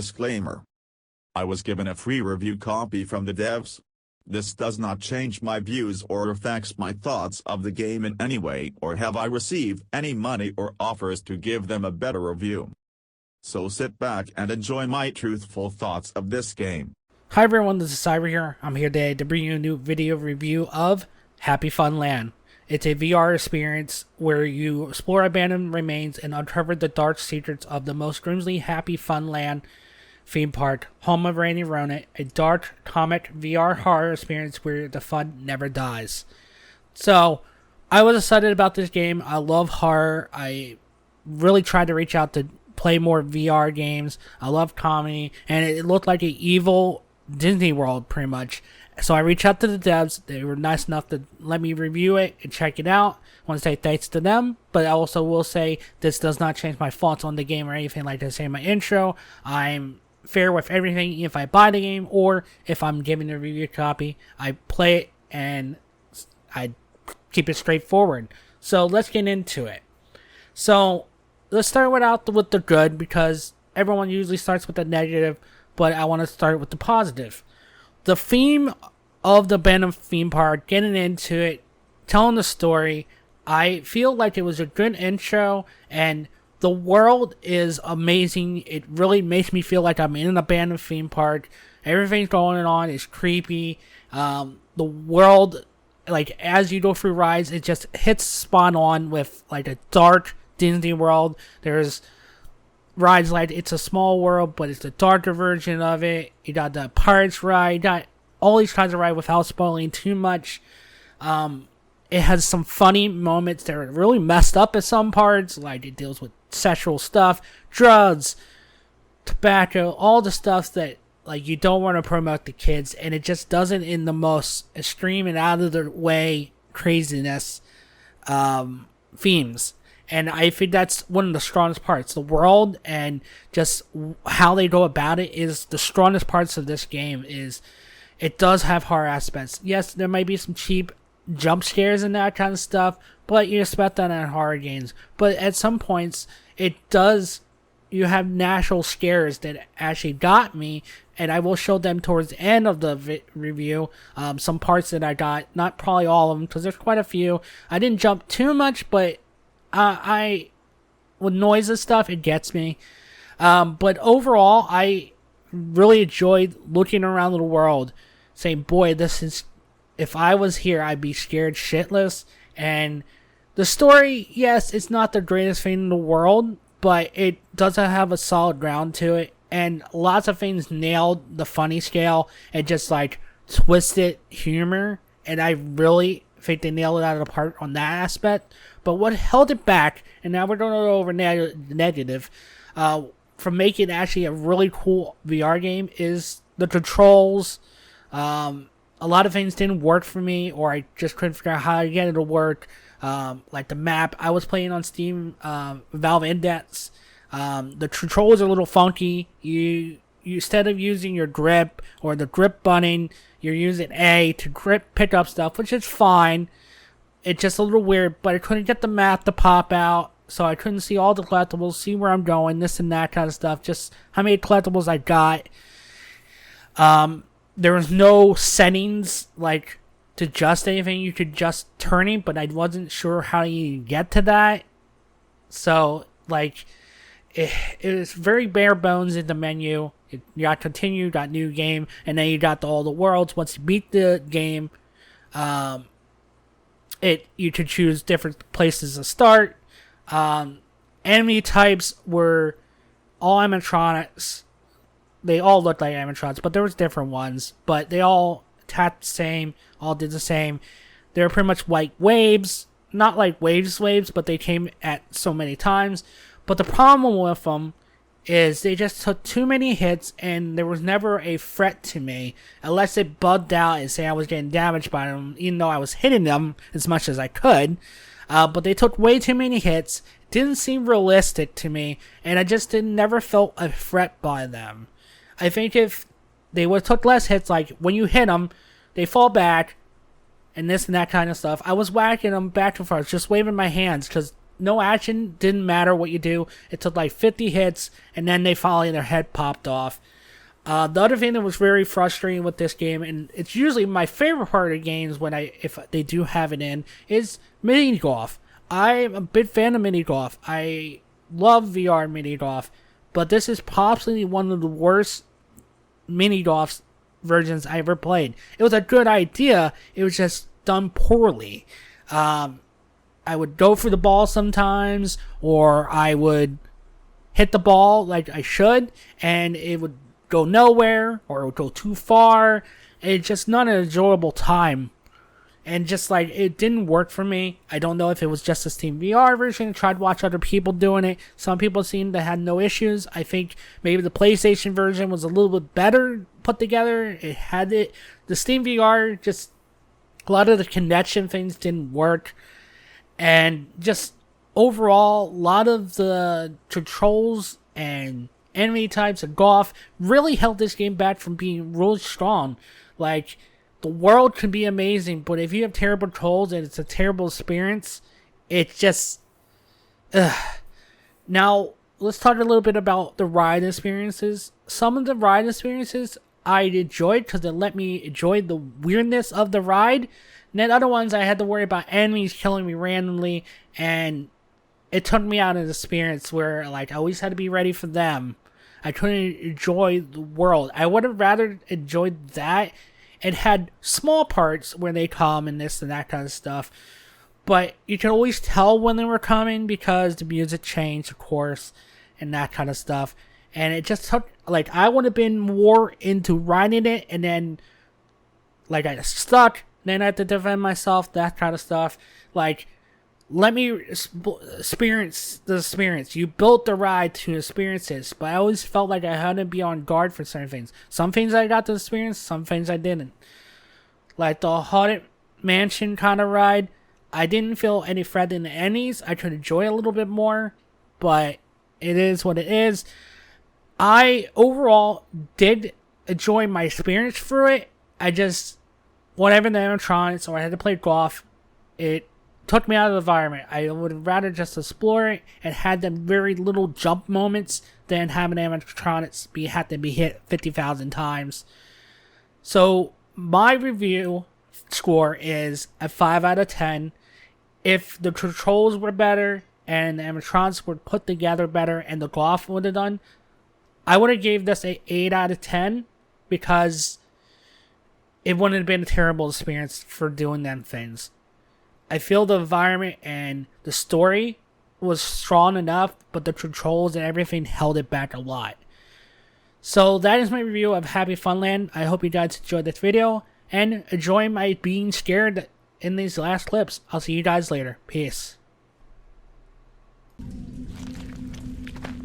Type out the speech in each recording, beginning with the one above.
Disclaimer. I was given a free review copy from the devs. This does not change my views or affects my thoughts of the game in any way, or have I received any money or offers to give them a better review. So sit back and enjoy my truthful thoughts of this game. Hi everyone, this is Cyber here. I'm here today to bring you a new video review of HappyFunland. It's a VR experience where you explore abandoned remains and uncover the dark secrets of the most grimly HappyFunland theme park, home of Randy Ronit, a dark comic VR horror experience where the fun never dies. So, I was excited about this game. I love horror. I really tried to reach out to play more VR games. I love comedy, and it looked like an evil Disney World pretty much. So I reached out to the devs. They were nice enough to let me review it and check it out. I want to say thanks to them, but I also will say this does not change my thoughts on the game or anything like I say in my intro. I'm fair with everything. If I buy the game or if I'm giving a review copy, I play it and I keep it straightforward. So let's get into it. So let's start with the good, because everyone usually starts with the negative, but I want to start with the positive. The theme of the abandoned theme park, getting into it, telling the story, I feel like it was a good intro, and the world is amazing. It really makes me feel like I'm in an abandoned theme park. Everything's going on is creepy. The world, like, as you go through rides, it just hits spot on with, like, a dark Disney World. There's rides like It's a Small World, but it's the darker version of it. You got the Pirates ride. You got all these kinds of rides without spoiling too much. It has some funny moments that are really messed up at some parts. Like, it deals with sexual stuff, drugs, tobacco, all the stuff that, like, you don't want to promote to kids. And it just doesn't in the most extreme and out of the way craziness themes. And I think that's one of the strongest parts. The world and just how they go about it is the strongest parts of this game. Is it does have horror aspects. Yes, there might be some cheap jump scares and that kind of stuff, but you expect that in horror games. But at some points, it does. You have natural scares that actually got me, and I will show them towards the end of the review. Some parts that I got, not probably all of them, because there's quite a few. I didn't jump too much, but with noise and stuff, it gets me. But overall, I really enjoyed looking around the world, saying, boy, this is, if I was here, I'd be scared shitless. And the story, yes, it's not the greatest thing in the world, but it doesn't have a solid ground to it. And lots of things nailed the funny scale and just, like, twisted humor. And I really think they nailed it out of the park on that aspect. But what held it back, and now we're going to go over the negative, from making actually a really cool VR game, is the controls. A lot of things didn't work for me, or I just couldn't figure out how to get it to work. Like the map, I was playing on Steam Valve Index. The controls are a little funky. You instead of using your grip or the grip button, you're using A to pick up stuff, which is fine. It's just a little weird, but I couldn't get the map to pop out, so I couldn't see all the collectibles, see where I'm going, this and that kind of stuff, just how many collectibles I got. There was no settings, like, to adjust anything. You could just turning, but I wasn't sure how you get to that. So, like, it was very bare bones in the menu. You got continue, you got new game, and then you got all the worlds. Once you beat the game, you could choose different places to start. Enemy types were all animatronics. They all looked like animatronics, but there was different ones. But they all attacked the same, all did the same. They were pretty much like waves, not like waves, but they came at so many times. But the problem with them is they just took too many hits, and there was never a threat to me unless it bugged out and say I was getting damaged by them, even though I was hitting them as much as I could. But they took way too many hits. It didn't seem realistic to me, and I just never felt a threat by them. I think if they would have took less hits, like when you hit them, they fall back, and this and that kind of stuff. I was whacking them back and forth, just waving my hands, because no action, didn't matter what you do. It took like 50 hits, and then they finally, their head popped off. The other thing that was very frustrating with this game, and it's usually my favorite part of games if they do have it in, is mini golf. I'm a big fan of mini golf. I love VR mini golf, but this is possibly one of the worst mini golf versions I ever played. It was a good idea, it was just done poorly. I would go for the ball sometimes, or I would hit the ball like I should, and it would go nowhere, or it would go too far. It's just not an enjoyable time. And just like, it didn't work for me. I don't know if it was just the Steam VR version. I tried to watch other people doing it. Some people seemed to have no issues. I think maybe the PlayStation version was a little bit better put together. The Steam VR, just a lot of the connection things didn't work. And just overall, a lot of the controls and enemy types of golf really held this game back from being really strong. Like, the world can be amazing, but if you have terrible controls and it's a terrible experience, it's just... Now, let's talk a little bit about the ride experiences. Some of the ride experiences I enjoyed because it let me enjoy the weirdness of the ride. And then other ones I had to worry about enemies killing me randomly, and it took me out of the experience where, like, I always had to be ready for them. I couldn't enjoy the world. I would have rather enjoyed that. It had small parts where they come and this and that kind of stuff, but you could always tell when they were coming because the music changed, of course, and that kind of stuff. And it just took, like, I would have been more into riding it, and then, like, I got stuck, then I had to defend myself, that kind of stuff. Like, let me experience the experience. You built the ride to experience this, but I always felt like I had to be on guard for certain things. Some things I got to experience, some things I didn't. Like the Haunted Mansion kind of ride, I didn't feel any threat in the enemies. I could enjoy a little bit more, but it is what it is. I overall did enjoy my experience through it. I just, whatever the animatronics, or I had to play golf, it took me out of the environment. I would rather just explore it and had them very little jump moments than having animatronics have to be hit 50,000 times. So my review score is a 5 out of 10. If the controls were better and the animatronics were put together better and the golf would have done, I would have gave this a 8 out of 10 because it wouldn't have been a terrible experience for doing them things. I feel the environment and the story was strong enough, but the controls and everything held it back a lot. So that is my review of HappyFunland. I hope you guys enjoyed this video and enjoy my being scared in these last clips. I'll see you guys later. Peace.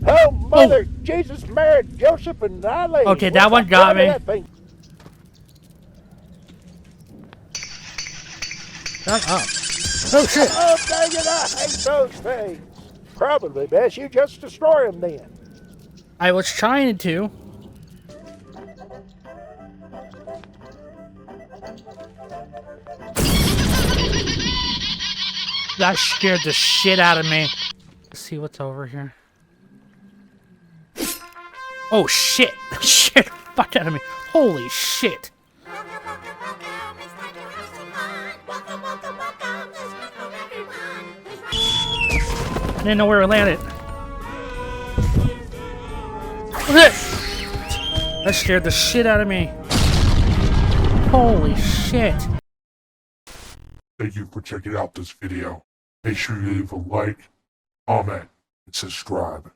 Oh, Mother, Jesus, Mary, Joseph, and Eileen. Okay, that one got me. Shut up. Oh, shit. Oh, dang it, I hate those things. Probably best you just destroy them then. I was trying to. That scared the shit out of me. Let's see what's over here. Oh, shit. Shit, fuck out of me. Holy shit. I didn't know where it landed. That scared the shit out of me. Holy shit. Thank you for checking out this video. Make sure you leave a like, comment, and subscribe.